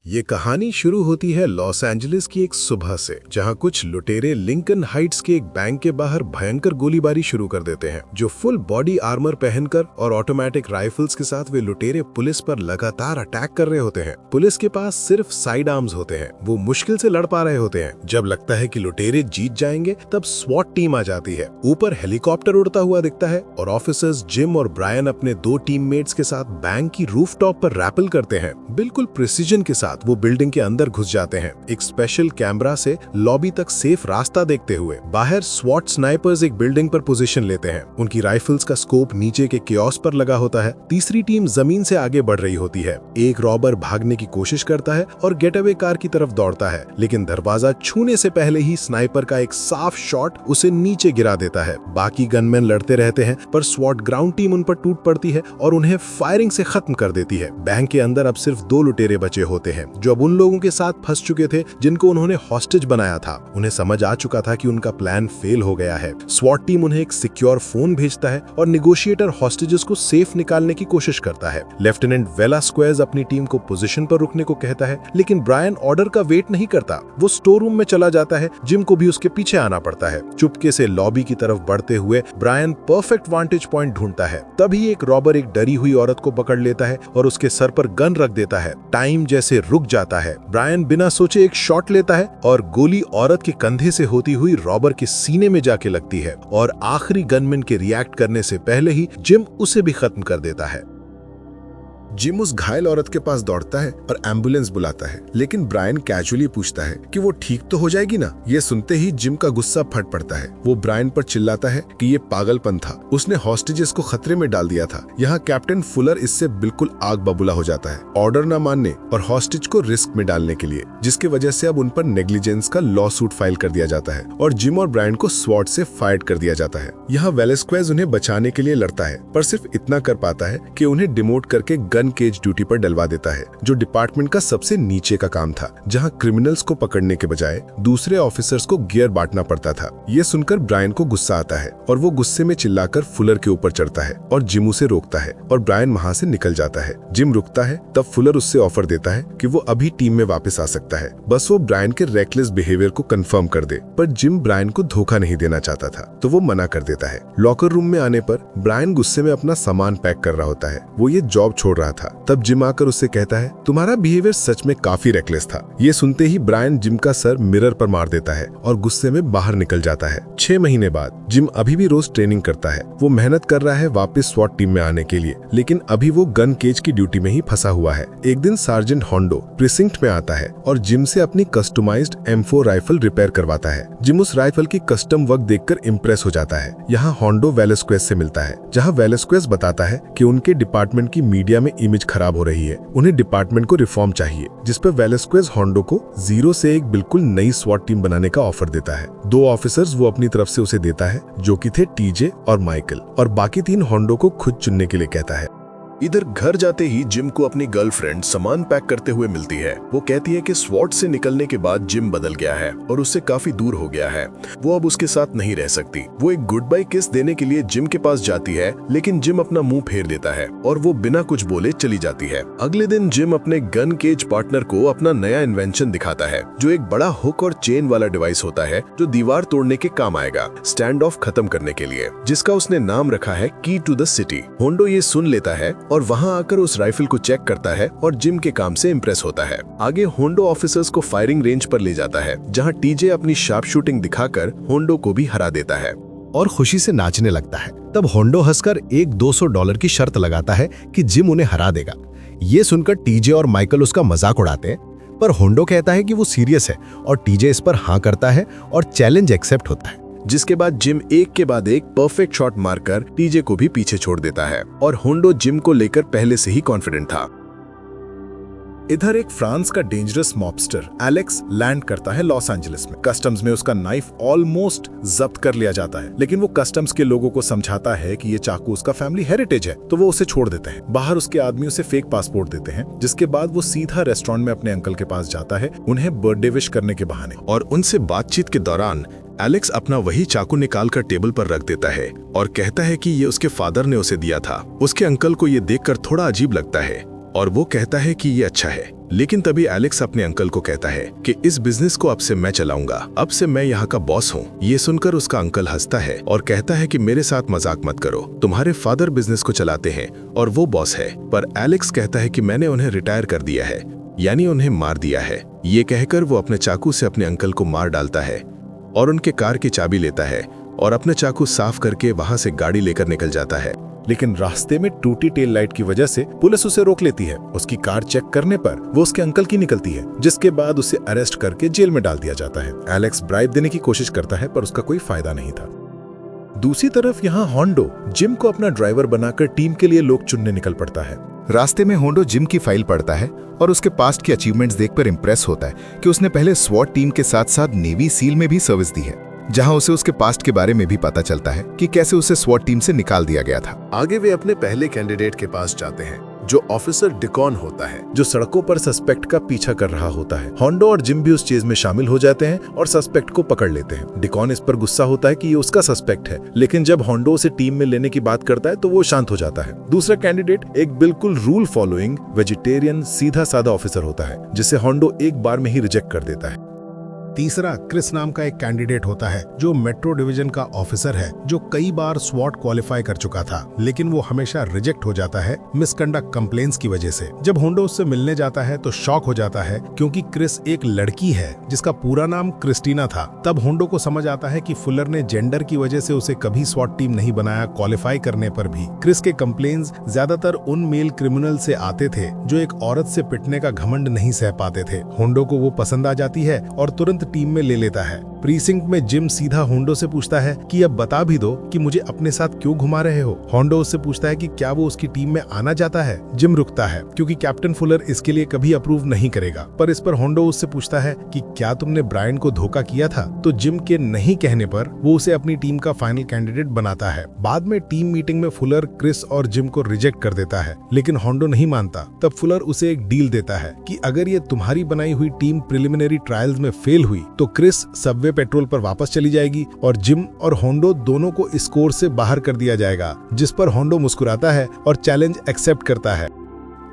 ये कहानी शुरू होती है लॉस एंजलिस की एक सुबह से, जहां कुछ लुटेरे लिंकन हाइट्स के एक बैंक के बाहर भयंकर गोलीबारी शुरू कर देते हैं। जो फुल बॉडी आर्मर पहनकर और ऑटोमेटिक राइफल्स के साथ वे लुटेरे पुलिस पर लगातार अटैक कर रहे होते हैं। पुलिस के पास सिर्फ साइड आर्म्स होते हैं, वो मुश्किल से लड़ पा रहे होते हैं। जब लगता है कि लुटेरे जीत जाएंगे, तब स्वॉट टीम आ जाती है। ऊपर हेलीकॉप्टर उड़ता हुआ दिखता है और ऑफिसर्स जिम और ब्रायन अपने दो टीममेट्स के साथ बैंक की रूफटॉप पर रैपल करते हैं। बिल्कुल प्रिसीजन के साथ वो बिल्डिंग के अंदर घुस जाते हैं। एक स्पेशल कैमरा से लॉबी तक सेफ रास्ता देखते हुए बाहर स्वॉट स्नाइपर्स एक बिल्डिंग पर पोजीशन लेते हैं। उनकी राइफल्स का स्कोप नीचे के कियोस्क पर लगा होता है। तीसरी टीम जमीन से आगे बढ़ रही होती है। एक रॉबर भागने की कोशिश करता है और गेटअवे कार की तरफ दौड़ता है, लेकिन दरवाजा छूने से पहले ही स्नाइपर का एक साफ शॉट उसे नीचे गिरा देता है। बाकी गनमैन लड़ते रहते हैं, पर स्वॉट ग्राउंड टीम उन पर टूट पड़ती है और उन्हें फायरिंग से खत्म कर देती है। बैंक के अंदर अब सिर्फ दो लुटेरे बचे होते हैं जो अब उन लोगों के साथ फंस चुके थे जिनको उन्होंने हॉस्टेज बनाया था। उन्हें समझ आ चुका था कि उनका प्लान फेल हो गया है। स्वॉट टीम उन्हें एक सिक्योर फोन भेजता है और नेगोशिएटर हॉस्टेजेस को सेफ निकालने की कोशिश करता है। लेफ्टिनेंट वेलास्क्वेज अपनी टीम को पोजीशन पर रुकने को कहता है, लेकिन ब्रायन ऑर्डर का वेट नहीं करता। वो स्टोर रूम में चला जाता है। जिम को भी उसके पीछे आना पड़ता है। चुपके से लॉबी की तरफ बढ़ते हुए ब्रायन परफेक्ट वांटेज पॉइंट ढूंढता है। तभी एक रॉबर एक डरी हुई औरत को पकड़ लेता है और उसके सर पर गन रख देता है। टाइम जैसे रुक जाता है। ब्रायन बिना सोचे एक शॉट लेता है और गोली औरत के कंधे से होती हुई रॉबर के सीने में जाके लगती है और आखिरी गनमैन के रिएक्ट करने से पहले ही जिम उसे भी खत्म कर देता है। जिम उस घायल औरत के पास दौड़ता है और एम्बुलेंस बुलाता है, लेकिन ब्रायन कैजुअली पूछता है कि वो ठीक तो हो जाएगी ना। ये सुनते ही जिम का गुस्सा फट पड़ता है। वो ब्रायन पर चिल्लाता है कि ये पागलपन था, उसने हॉस्टेजेस को खतरे में डाल दिया था। यहाँ कैप्टन फुलर इससे बिल्कुल आग बबूला हो जाता है, ऑर्डर न मानने और हॉस्टेज को रिस्क में डालने के लिए, जिसकी वजह से अब उन पर नेग्लिजेंस का लॉ सूट फाइल कर दिया जाता है और जिम और ब्रायन को स्वॉट से फायर कर दिया जाता है। यहाँ वेलास्क्वेज उन्हें बचाने के लिए लड़ता है, पर सिर्फ इतना कर पाता है कि उन्हें डिमोट करके गन केज ड्यूटी पर डलवा देता है, जो डिपार्टमेंट का सबसे नीचे का काम था, जहां क्रिमिनल्स को पकड़ने के बजाय दूसरे ऑफिसर्स को गियर बांटना पड़ता था। ये सुनकर ब्रायन को गुस्सा आता है और वो गुस्से में चिल्लाकर फुलर के ऊपर चढ़ता है और जिम उसे रोकता है और ब्रायन वहां से निकल जाता है। जिम रुकता है, तब फुलर उससे ऑफर देता है कि वो अभी टीम में वापस आ सकता है, बस वो ब्रायन के रेकलेस बिहेवियर को कंफर्म कर दे। पर जिम ब्रायन को धोखा नहीं देना चाहता था, तो वो मना कर देता है। लॉकर रूम में आने पर ब्रायन गुस्से में अपना सामान पैक कर रहा होता है। वो ये जॉब छोड़ रहा था। तब जिम आकर उससे कहता है, तुम्हारा बिहेवियर सच में काफी रेकलेस था। ये सुनते ही ब्रायन जिम का सर मिरर पर मार देता है और गुस्से में बाहर निकल जाता है। 6 महीने बाद जिम अभी भी रोज ट्रेनिंग करता है। वो मेहनत कर रहा है वापस स्वॉट टीम में आने के लिए, लेकिन अभी वो गन केज की ड्यूटी में ही फंसा हुआ है। एक दिन सार्जेंट होंडो प्रिसिंक्ट में आता है और जिम से अपनी कस्टमाइज्ड M4 राइफल रिपेयर करवाता है। जिम उस राइफल की कस्टम वर्क देखकर इम्प्रेस हो जाता है। यहाँ होंडो वेलास्क्वेज से मिलता है, जहाँ वेलास्क्वेज बताता है कि उनके डिपार्टमेंट की मीडिया में इमेज खराब हो रही है, उन्हें डिपार्टमेंट को रिफॉर्म चाहिए, जिस पर वेलास्क्वेज होंडो को 0 से एक बिल्कुल नई स्वॉट टीम बनाने का ऑफर देता है। 2 ऑफिसर्स वो अपनी तरफ से उसे देता है, जो कि थे टीजे और माइकल, और बाकी 3 होंडो को खुद चुनने के लिए कहता है। इधर घर जाते ही जिम को अपनी गर्लफ्रेंड सामान पैक करते हुए मिलती है। वो कहती है कि स्वॉट से निकलने के बाद जिम बदल गया है और उससे काफी दूर हो गया है। वो अब उसके साथ नहीं रह सकती। वो एक गुड बाय किस देने के लिए जिम के पास जाती है, लेकिन जिम अपना मुंह फेर देता है और वो बिना कुछ बोले चली जाती है। अगले दिन जिम अपने गन केज पार्टनर को अपना नया इन्वेंशन दिखाता है, जो एक बड़ा हुक और चेन वाला डिवाइस होता है, जो दीवार तोड़ने के काम आएगा, स्टैंड ऑफ खत्म करने के लिए, जिसका उसने नाम रखा है की टू द सिटी। होंडो ये सुन लेता है और वहां आकर उस राइफल को चेक करता है और जिम के काम से इम्प्रेस होता है। आगे होंडो ऑफिसर्स को फायरिंग रेंज पर ले जाता है, जहां टीजे अपनी शार्प शूटिंग दिखाकर होंडो को भी हरा देता है और खुशी से नाचने लगता है। तब होंडो हंसकर एक $200 की शर्त लगाता है कि जिम उन्हें हरा देगा। ये सुनकर टीजे और माइकल उसका मजाक उड़ाते हैं, पर होंडो कहता है कि वो सीरियस है और टीजे इस पर हाँ करता है और चैलेंज एक्सेप्ट होता है। जिसके बाद जिम एक के बाद एक परफेक्ट शॉट मारकर टीजे को भी पीछे छोड़ देता है और होंडो जिम को लेकर पहले से ही कॉन्फिडेंट था। इधर एक फ्रांस का डेंजरस मॉबस्टर एलेक्स लैंड करता है लॉस एंजलिस में। कस्टम्स में उसका नाइफ ऑलमोस्ट जब्त कर लिया जाता है, लेकिन वो कस्टम्स के लोगों को समझाता है कि ये चाकू उसका फैमिली हेरिटेज है, तो वो उसे छोड़ देते हैं। बाहर उसके आदमी उसे फेक पासपोर्ट देते हैं, जिसके बाद वो सीधा रेस्टोरेंट में अपने अंकल के पास जाता है, उन्हें बर्थडे विश करने के बहाने। और उनसे बातचीत के दौरान एलेक्स अपना वही चाकू निकालकर टेबल पर रख देता है और कहता है कि ये उसके फादर ने उसे दिया था। उसके अंकल को ये देखकर थोड़ा अजीब लगता है और वो कहता है कि ये अच्छा है। लेकिन तभी एलेक्स अपने अंकल को कहता है कि इस बिजनेस को अब से मैं चलाऊंगा, अब से मैं यहाँ का बॉस हूँ। ये सुनकर उसका अंकल हंसता है और कहता है कि मेरे साथ मजाक मत करो, तुम्हारे फादर बिजनेस को चलाते हैं और वो बॉस है। पर एलेक्स कहता है कि मैंने उन्हें रिटायर कर दिया है, यानी उन्हें मार दिया है। ये कहकर वो अपने चाकू से अपने अंकल को मार डालता है और उनके कार की चाबी लेता है और अपने चाकू साफ करके वहां से गाड़ी लेकर निकल जाता है। लेकिन रास्ते में टूटी टेल लाइट की वजह से पुलिस उसे रोक लेती है। उसकी कार चेक करने पर वो उसके अंकल की निकलती है, जिसके बाद उसे अरेस्ट करके जेल में डाल दिया जाता है। एलेक्स ब्राइब देने की कोशिश करता है पर उसका कोई फायदा नहीं था। दूसरी तरफ यहाँ होंडो जिम को अपना ड्राइवर बनाकर टीम के लिए लोग चुनने निकल पड़ता है। रास्ते में होंडो जिम की फाइल पढ़ता है और उसके पास्ट की अचीवमेंट्स देखकर इंप्रेस होता है कि उसने पहले स्वॉट टीम के साथ साथ नेवी सील में भी सर्विस दी है, जहां उसे उसके पास्ट के बारे में भी पता चलता है कि कैसे उसे स्वॉट टीम से निकाल दिया गया था। आगे वे अपने पहले कैंडिडेट के पास जाते हैं, जो ऑफिसर डिकॉन होता है, जो सड़कों पर सस्पेक्ट का पीछा कर रहा होता है। होंडो और जिम भी उस चीज में शामिल हो जाते हैं और सस्पेक्ट को पकड़ लेते हैं। डिकॉन इस पर गुस्सा होता है कि ये उसका सस्पेक्ट है, लेकिन जब होंडो उसे टीम में लेने की बात करता है तो वो शांत हो जाता है। दूसरा कैंडिडेट एक बिल्कुल रूल फॉलोइंग वेजिटेरियन सीधा साधा ऑफिसर होता है, जिसे होंडो एक बार में ही रिजेक्ट कर देता है। तीसरा क्रिस नाम का एक कैंडिडेट होता है, जो मेट्रो डिवीजन का ऑफिसर है, जो कई बार स्वॉट क्वालिफाई कर चुका था, लेकिन वो हमेशा रिजेक्ट हो जाता है मिसकंडक्ट कंप्लेंट्स की वजह से। जब होंडो उससे मिलने जाता है तो शॉक हो जाता है, क्योंकि क्रिस एक लड़की है जिसका पूरा नाम क्रिस्टीना था। तब होंडो को समझ आता है कि फुलर ने जेंडर की वजह से उसे कभी स्वॉट टीम नहीं बनाया क्वालिफाई करने पर भी। क्रिस के कंप्लेंट्स ज्यादातर उन मेल क्रिमिनल से आते थे जो एक औरत से पिटने का घमंड नहीं सह पाते थे। होंडो को वो पसंद आ जाती है और तुरंत टीम में ले लेता है। प्रीसिंक्ट में जिम सीधा होंडो से पूछता है कि अब बता भी दो कि मुझे अपने साथ क्यों घुमा रहे हो। होंडो उससे पूछता है कि क्या वो उसकी टीम में आना चाहता है। जिम रुकता है क्योंकि कैप्टन फुलर इसके लिए कभी अप्रूव नहीं करेगा, पर इस पर होंडो उससे पूछता है कि क्या तुमने ब्रायन को धोखा किया था। तो जिम के नहीं कहने पर वो उसे अपनी टीम का फाइनल कैंडिडेट बनाता है। बाद में टीम मीटिंग में फुलर क्रिस और जिम को रिजेक्ट कर देता है, लेकिन होंडो नहीं मानता। तब फुलर उसे एक डील देता है कि अगर ये तुम्हारी बनाई हुई टीम प्रिलिमिनरी ट्रायल्स में फेल हुई तो क्रिस सबवे पेट्रोल पर वापस चली जाएगी और जिम और होंडो दोनों को स्कोर से बाहर कर दिया जाएगा, जिस पर होंडो मुस्कुराता है और चैलेंज एक्सेप्ट करता है।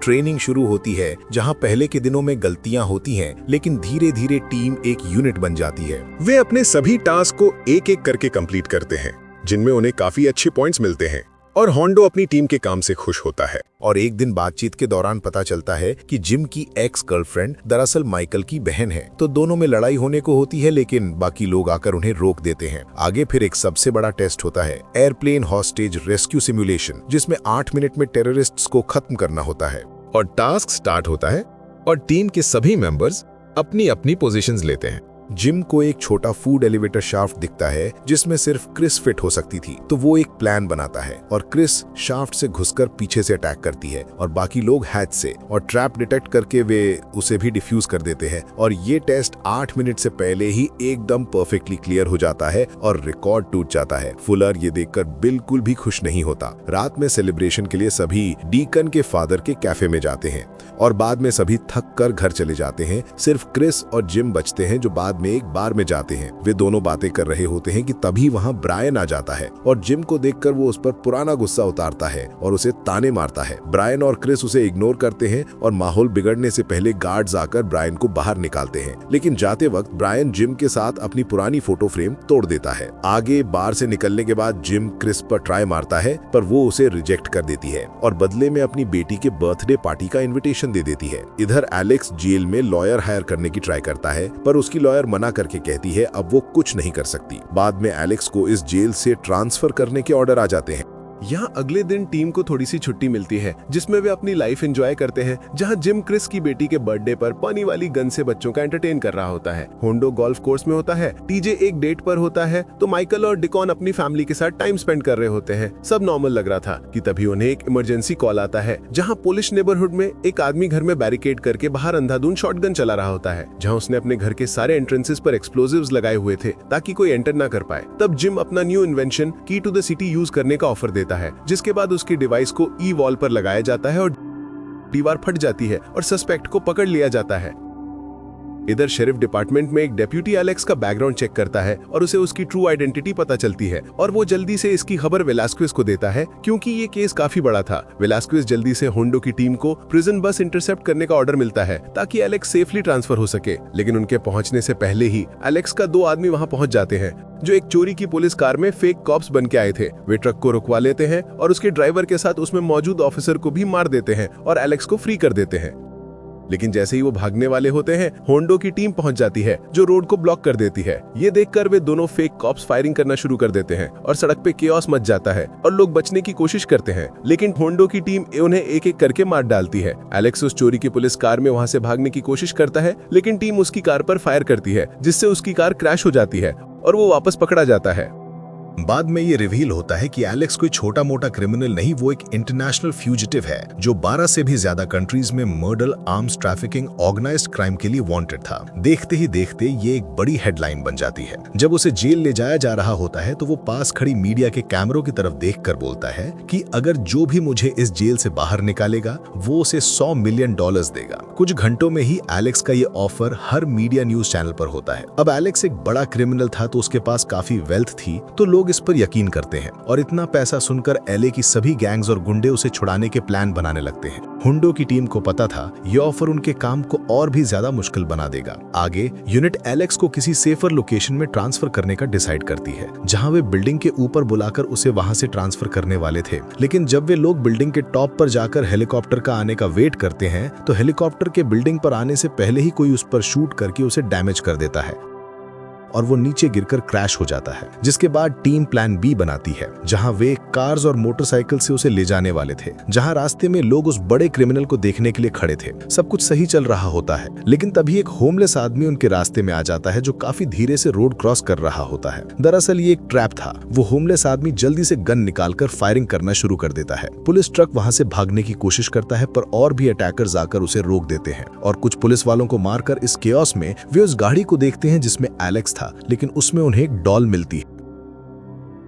ट्रेनिंग शुरू होती है, जहां पहले के दिनों में गलतियां होती हैं, लेकिन धीरे धीरे टीम एक यूनिट बन जाती है। वे अपने सभी टास्क को एक एक करके कंप्लीट करते हैं, जिनमें उन्हें काफी अच्छे पॉइंट्स मिलते हैं और होंडो अपनी टीम के काम से खुश होता है। और एक दिन बातचीत के दौरान पता चलता है कि जिम की एक्स गर्लफ्रेंड दरअसल माइकल की बहन है। तो दोनों में लड़ाई होने को होती है, लेकिन बाकी लोग आकर उन्हें रोक देते हैं। आगे फिर एक सबसे बड़ा टेस्ट होता है, एयरप्लेन हॉस्टेज रेस्क्यू सिमुलेशन, जिसमें 8 मिनट में टेररिस्ट्स को खत्म करना होता है। और टास्क स्टार्ट होता है और टीम के सभी मेंबर्स अपनी अपनी पोजीशंस लेते हैं। जिम को एक छोटा फूड एलिवेटर शाफ्ट दिखता है जिसमें सिर्फ क्रिस फिट हो सकती थी, तो वो एक प्लान बनाता है और क्रिस शाफ्ट से घुसकर पीछे से अटैक करती है और बाकी लोग हैच से, और ट्रैप डिटेक्ट करके वे उसे भी डिफ्यूज कर देते हैं। और ये टेस्ट 8 मिनट से पहले ही एकदम परफेक्टली क्लियर हो जाता है और रिकॉर्ड टूट जाता है। फुलर ये देखकर बिल्कुल भी खुश नहीं होता। रात में सेलिब्रेशन के लिए सभी डीकन के फादर के कैफे में जाते हैं और बाद में सभी थक कर घर चले जाते हैं। सिर्फ क्रिस और जिम बचते हैं, जो बाद में एक बार में जाते हैं। वे दोनों बातें कर रहे होते हैं कि तभी वहां ब्रायन आ जाता है और जिम को देखकर वो उस पर पुराना गुस्सा उतारता है और उसे ताने मारता है। ब्रायन और क्रिस उसे इग्नोर करते हैं और माहौल बिगड़ने से पहले गार्ड्स आकर ब्रायन को बाहर निकालते हैं, लेकिन जाते वक्त ब्रायन जिम के साथ अपनी पुरानी फोटो फ्रेम तोड़ देता है। आगे बार से निकलने के बाद जिम क्रिस पर ट्राई मारता है, पर वो उसे रिजेक्ट कर देती है और बदले में अपनी बेटी के बर्थडे पार्टी का इन्विटेशन दे देती है। इधर एलेक्स जेल में लॉयर हायर करने की ट्राई करता है, पर उसकी लॉयर मना करके कहती है अब वो कुछ नहीं कर सकती। बाद में एलेक्स को इस जेल से ट्रांसफर करने के ऑर्डर आ जाते हैं। यहाँ अगले दिन टीम को थोड़ी सी छुट्टी मिलती है, जिसमें वे अपनी लाइफ एंजॉय करते हैं, जहाँ जिम क्रिस की बेटी के बर्थडे पर पानी वाली गन से बच्चों का एंटरटेन कर रहा होता है। होंडो गोल्फ कोर्स में होता है, टीजे एक डेट पर होता है, तो माइकल और डिकॉन अपनी फैमिली के साथ टाइम स्पेंड कर रहे होते हैं। सब नॉर्मल लग रहा था कि तभी उन्हें एक इमरजेंसी कॉल आता है, जहाँ पुलिस नेबरहुड में एक आदमी घर में बैरिकेड करके बाहर अंधाधुंध शॉटगन चला रहा होता है, जहाँ उसने अपने घर के सारे एंट्रेंसेस पर एक्सप्लोजिव्स लगाए हुए थे ताकि कोई एंटर ना कर पाए। तब जिम अपना न्यू इन्वेंशन की टू द सिटी यूज करने का ऑफर देता है, जिसके बाद उसकी डिवाइस को ई वॉल पर लगाया जाता है और दीवार फट जाती है और सस्पेक्ट को पकड़ लिया जाता है। इधर शेरिफ डिपार्टमेंट में एक डेप्यूटी एलेक्स का बैकग्राउंड चेक करता है और उसे उसकी ट्रू आइडेंटिटी पता चलती है और वो जल्दी से इसकी खबर वेलास्क्विज को देता है क्योंकि ये केस काफी बड़ा था। वेलास्क्विज जल्दी से होंडो की टीम को प्रिजन बस इंटरसेप्ट करने का ऑर्डर मिलता है ताकि एलेक्स सेफली ट्रांसफर हो सके, लेकिन उनके पहुंचने से पहले ही एलेक्स का 2 आदमी वहां पहुंच जाते हैं जो एक चोरी की पुलिस कार में फेक कॉप्स बन के आए थे। वे ट्रक को रुकवा लेते हैं और उसके ड्राइवर के साथ उसमें मौजूद ऑफिसर को भी मार देते हैं और एलेक्स को फ्री कर देते हैं। लेकिन जैसे ही वो भागने वाले होते हैं होंडो की टीम पहुंच जाती है जो रोड को ब्लॉक कर देती है। ये देखकर वे दोनों फेक कॉप्स फायरिंग करना शुरू कर देते हैं और सड़क पे केओस मच जाता है और लोग बचने की कोशिश करते हैं, लेकिन होंडो की टीम उन्हें एक एक करके मार डालती है। एलेक्स उस चोरी की पुलिस कार में वहां से भागने की कोशिश करता है, लेकिन टीम उसकी कार पर फायर करती है जिससे उसकी कार क्रैश हो जाती है और वो वापस पकड़ा जाता है। बाद में ये रिवील होता है कि एलेक्स कोई छोटा मोटा क्रिमिनल नहीं, वो एक इंटरनेशनल फ्यूजिटिव है जो 12 से भी ज्यादा कंट्रीज में murder, arms trafficking, organised crime के लिए वांटेड था। देखते ही देखते ये एक बड़ी हेडलाइन बन जाती है। जब उसे जेल ले जाया जा रहा होता है तो वो पास खड़ी मीडिया के कैमरों की तरफ देखकर बोलता है कि अगर जो भी मुझे इस जेल से बाहर निकालेगा वो उसे $100 मिलियन देगा। कुछ घंटों में ही एलेक्स का ये ऑफर हर मीडिया न्यूज चैनल पर होता है। अब एलेक्स एक बड़ा क्रिमिनल था तो उसके पास काफी वेल्थ थी, तो लोग इस पर यकीन करते हैं और इतना पैसा सुनकर एलए की सभी गैंग्स और गुंडे उसे छुड़ाने के प्लान बनाने लगते हैं। होंडो की टीम को पता था यह ऑफर उनके काम को और भी ज्यादा मुश्किल बना देगा। आगे यूनिट एलेक्स को किसी सेफर लोकेशन में ट्रांसफर करने का डिसाइड करती है जहां वे बिल्डिंग के ऊपर बुलाकर उसे वहां से ट्रांसफर करने वाले थे, लेकिन जब वे लोग बिल्डिंग के टॉप पर जाकर हेलीकॉप्टर का आने का वेट करते हैं तो हेलीकॉप्टर के बिल्डिंग पर आने से पहले ही कोई उस पर शूट करके उसे डैमेज कर देता है और वो नीचे गिरकर क्रैश हो जाता है। जिसके बाद टीम प्लान बी बनाती है जहां वे कार्स और मोटरसाइकिल से उसे ले जाने वाले थे, जहां रास्ते में लोग उस बड़े क्रिमिनल को देखने के लिए खड़े थे। सब कुछ सही चल रहा होता है, लेकिन तभी एक होमलेस आदमी उनके रास्ते में आ जाता है जो काफी धीरे से रोड क्रॉस कर रहा होता है। दरअसल ये एक ट्रैप था। वो होमलेस आदमी जल्दी से गन निकालकर फायरिंग करना शुरू कर देता है। पुलिस ट्रक वहां से भागने की कोशिश करता है पर और भी अटैकर्स आकर उसे रोक देते हैं और कुछ पुलिस वालों को मारकर इस केओस में वे उस गाड़ी को देखते हैं जिसमें एलेक्स था, लेकिन उसमें उन्हें एक डॉल मिलती है।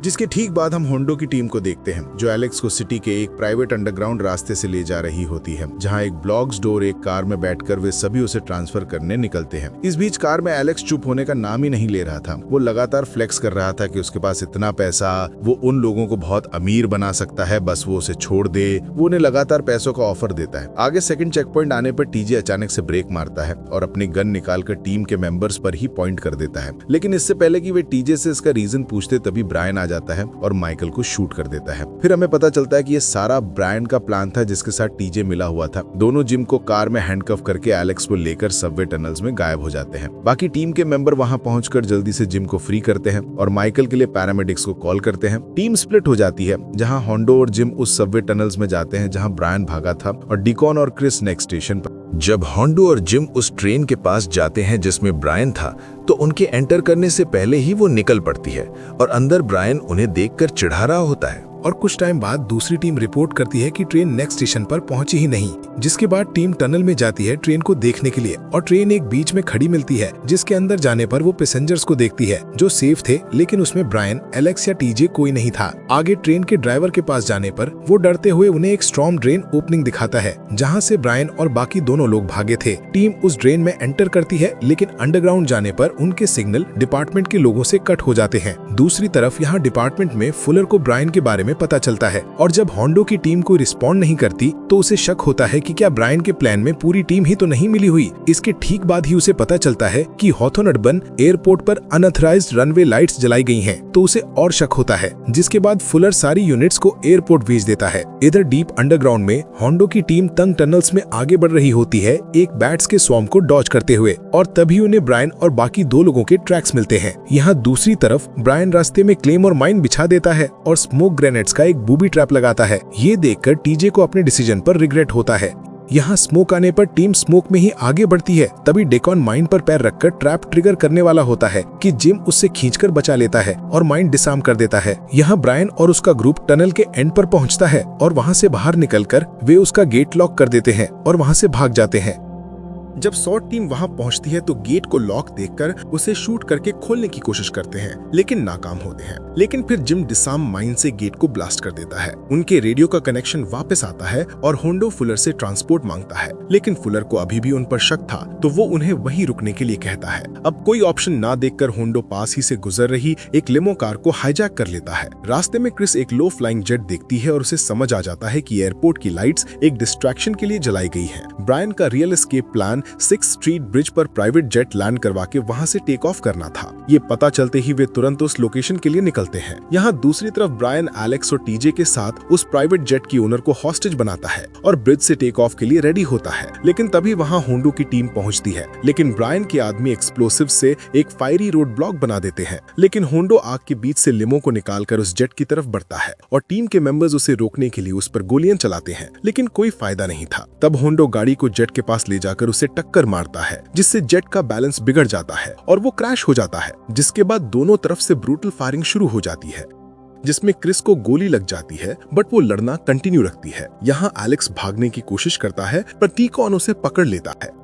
जिसके ठीक बाद हम होंडो की टीम को देखते हैं जो एलेक्स को सिटी के एक प्राइवेट अंडरग्राउंड रास्ते से ले जा रही होती है, जहां एक ब्लॉक्स डोर एक कार में बैठकर वे सभी उसे ट्रांसफर करने निकलते हैं। इस बीच कार में एलेक्स चुप होने का नाम ही नहीं ले रहा था। वो लगातार फ्लेक्स कर रहा था कि उसके पास इतना पैसा, वो उन लोगों को बहुत अमीर बना सकता है, बस वो उसे छोड़ दे। वो उन्हें लगातार पैसों का ऑफर देता है। आगे सेकंड चेक पॉइंट आने पर टीजे अचानक से ब्रेक मारता है और अपनी गन निकालकर टीम के मेंबर्स पर ही पॉइंट कर देता है, लेकिन इससे पहले कि वे टीजे से इसका रीजन पूछते तभी ब्रायन आ जाता है और माइकल को शूट कर देता है। फिर हमें पता चलता है कि ये सारा ब्रायन का प्लान था जिसके साथ टीजे मिला हुआ था। दोनों जिम को कार में हैंडकफ करके एलेक्स को लेकर सबवे टनल्स में गायब हो जाते हैं। बाकी टीम के मेंबर वहां पहुंचकर जल्दी से जिम को फ्री करते हैं और माइकल के लिए पैरामेडिक्स को कॉल करते हैं। टीम स्प्लिट हो जाती है जहां होंडो और जिम उस सबवे टनल्स में जाते हैं जहां ब्रायन भागा था और डिकॉन और क्रिस नेक्स्ट स्टेशन पर। जब होंडो और जिम उस ट्रेन के पास जाते हैं जिसमें ब्रायन था तो उनके एंटर करने से पहले ही वो निकल पड़ती है और अंदर ब्रायन उन्हें देखकर चिढ़ा रहा होता है। और कुछ टाइम बाद दूसरी टीम रिपोर्ट करती है कि ट्रेन नेक्स्ट स्टेशन पर पहुंची ही नहीं, जिसके बाद टीम टनल में जाती है ट्रेन को देखने के लिए और ट्रेन एक बीच में खड़ी मिलती है जिसके अंदर जाने पर वो पैसेंजर्स को देखती है जो सेफ थे, लेकिन उसमें ब्रायन, एलेक्स या टीजे कोई नहीं था। आगे ट्रेन के ड्राइवर के पास जाने पर वो डरते हुए उन्हें एक स्टॉर्म ड्रेन ओपनिंग दिखाता है जहाँ से ब्रायन और बाकी दोनों लोग भागे थे। टीम उस ड्रेन में एंटर करती है, लेकिन अंडरग्राउंड जाने पर उनके सिग्नल डिपार्टमेंट के लोगों से कट हो जाते हैं। दूसरी तरफ यहाँ डिपार्टमेंट में फुलर को ब्रायन के बारे में पता चलता है और जब होंडो की टीम कोई रिस्पॉन्ड नहीं करती तो उसे शक होता है कि क्या ब्रायन के प्लान में पूरी टीम ही तो नहीं मिली हुई। इसके ठीक बाद ही उसे पता चलता है कि हॉथॉर्न अर्बन एयरपोर्ट पर अनऑथराइज्ड रनवे लाइट्स जलाई गई हैं, तो उसे और शक होता है, जिसके बाद फुलर सारी यूनिट्स को एयरपोर्ट भेज देता है। इधर डीप अंडरग्राउंड में होंडो की टीम तंग टनल्स में आगे बढ़ रही होती है एक बैट्स के स्वॉर्म को डॉज करते हुए, और तभी उन्हें ब्रायन और बाकी दो लोगों के ट्रैक्स मिलते हैं। यहाँ दूसरी तरफ ब्रायन रास्ते में क्लेम और माइन बिछा देता है और स्मोक ग्रेनेड्स का एक बूबी ट्रैप लगाता है। ये देखकर टीजे को अपने डिसीजन पर रिग्रेट होता है। यहाँ स्मोक आने पर टीम स्मोक में ही आगे बढ़ती है। तभी डेकॉन माइन पर पैर रखकर ट्रैप ट्रिगर करने वाला होता है कि जिम उससे खींचकर बचा लेता है और माइन डिसआर्म कर देता है। यहाँ ब्रायन और उसका ग्रुप टनल के एंड पर पहुंचता है और वहां से बाहर निकलकर वे उसका गेट लॉक कर देते हैं और वहां से भाग जाते हैं। जब सॉर्ट टीम वहां पहुंचती है तो गेट को लॉक देखकर उसे शूट करके खोलने की कोशिश करते हैं, लेकिन नाकाम होते हैं। लेकिन फिर जिम डिसार्म माइन से गेट को ब्लास्ट कर देता है। उनके रेडियो का कनेक्शन वापस आता है और होंडो फुलर से ट्रांसपोर्ट मांगता है, लेकिन फुलर को अभी भी उन पर शक था, तो वो उन्हें वहीं रुकने के लिए कहता है। अब कोई ऑप्शन ना देखकर होंडो पास ही से गुजर रही एक लिमो कार को हाईजैक कर लेता है। रास्ते में क्रिस एक लो फ्लाइंग जेट देखती है और उसे समझ आ जाता है कि एयरपोर्ट की लाइट्स एक डिस्ट्रैक्शन के लिए जलाई गई हैं। ब्रायन का real escape plan 6th street bridge पर प्राइवेट जेट लैंड करवा के वहां से टेक ऑफ करना था। ये पता चलते ही वे तुरंत उस लोकेशन के लिए निकलते हैं। यहाँ दूसरी तरफ ब्रायन एलेक्स और टीजे के साथ उस प्राइवेट जेट की ओनर को हॉस्टेज बनाता है और ब्रिज से टेक ऑफ के लिए रेडी होता है। लेकिन तभी वहां होंडो की टीम पहुंचती है, लेकिन ब्रायन के आदमी एक्सप्लोसिव से एक फायरी रोड ब्लॉक बना देते हैं। लेकिन होंडो आग के बीच से लिमो को निकालकर उस जेट की तरफ बढ़ता है और टीम के मेंबर्स उसे रोकने के लिए उस पर गोलियां चलाते हैं, लेकिन कोई फायदा नहीं था। तब होंडो गाड़ी को जेट के पास ले जाकर उसे टक्कर मारता है, जिससे जेट का बैलेंस बिगड़ जाता है और वो क्रैश हो जाता है। जिसके बाद दोनों तरफ से ब्रूटल फायरिंग शुरू हो जाती है, जिसमें क्रिस को गोली लग जाती है, बट वो लड़ना कंटिन्यू रखती है। यहाँ एलेक्स भागने की कोशिश करता है, पर टी-कॉन उसे पकड़ लेता है।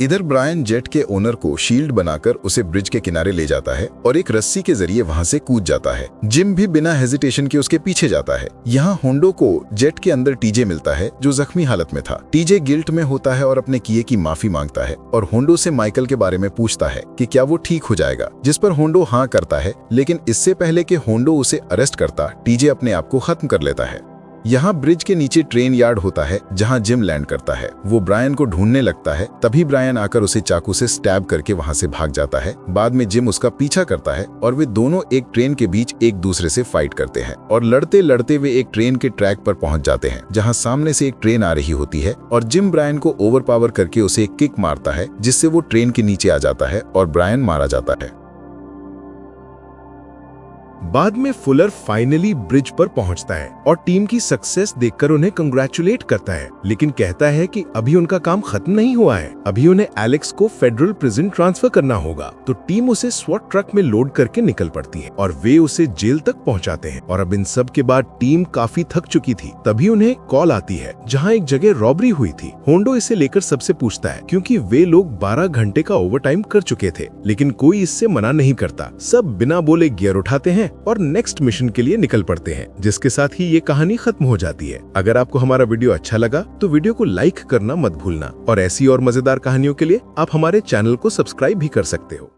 इधर ब्रायन जेट के ओनर को शील्ड बनाकर उसे ब्रिज के किनारे ले जाता है और एक रस्सी के जरिए वहां से कूद जाता है। जिम भी बिना हेजिटेशन के उसके पीछे जाता है। यहाँ होंडो को जेट के अंदर टीजे मिलता है, जो जख्मी हालत में था। टीजे गिल्ट में होता है और अपने किए की माफी मांगता है और होंडो से माइकल के बारे में पूछता है कि क्या वो ठीक हो जाएगा, जिस पर होंडो हाँ करता है। लेकिन इससे पहले कि होंडो उसे अरेस्ट करता, टीजे अपने आप को खत्म कर लेता है। यहाँ ब्रिज के नीचे ट्रेन यार्ड होता है, जहाँ जिम लैंड करता है। वो ब्रायन को ढूंढने लगता है, तभी ब्रायन आकर उसे चाकू से स्टैब करके वहां से भाग जाता है। बाद में जिम उसका पीछा करता है और वे दोनों एक ट्रेन के बीच एक दूसरे से फाइट करते हैं और लड़ते लड़ते वे एक ट्रेन के ट्रैक पर पहुंच जाते हैं, जहाँ सामने से एक ट्रेन आ रही होती है और जिम ब्रायन को ओवरपावर करके उसे एक किक मारता है, जिससे वो ट्रेन के नीचे आ जाता है और ब्रायन मारा जाता है। बाद में फुलर फाइनली ब्रिज पर पहुंचता है और टीम की सक्सेस देखकर उन्हें कंग्रेचुलेट करता है, लेकिन कहता है कि अभी उनका काम खत्म नहीं हुआ है। अभी उन्हें एलेक्स को फेडरल प्रिजन ट्रांसफर करना होगा। तो टीम उसे स्वॉट ट्रक में लोड करके निकल पड़ती है और वे उसे जेल तक पहुंचाते हैं। और अब इन सब के बाद टीम काफी थक चुकी थी। तभी उन्हें कॉल आती है, जहाँ एक जगह रॉबरी हुई थी। होंडो इसे लेकर सबसे पूछता है, क्योंकि वे लोग 12 घंटे का ओवरटाइम कर चुके थे, लेकिन कोई इससे मना नहीं करता। सब बिना बोले गियर उठाते हैं और नेक्स्ट मिशन के लिए निकल पड़ते हैं, जिसके साथ ही ये कहानी खत्म हो जाती है। अगर आपको हमारा वीडियो अच्छा लगा तो वीडियो को लाइक करना मत भूलना और ऐसी और मजेदार कहानियों के लिए आप हमारे चैनल को सब्सक्राइब भी कर सकते हो।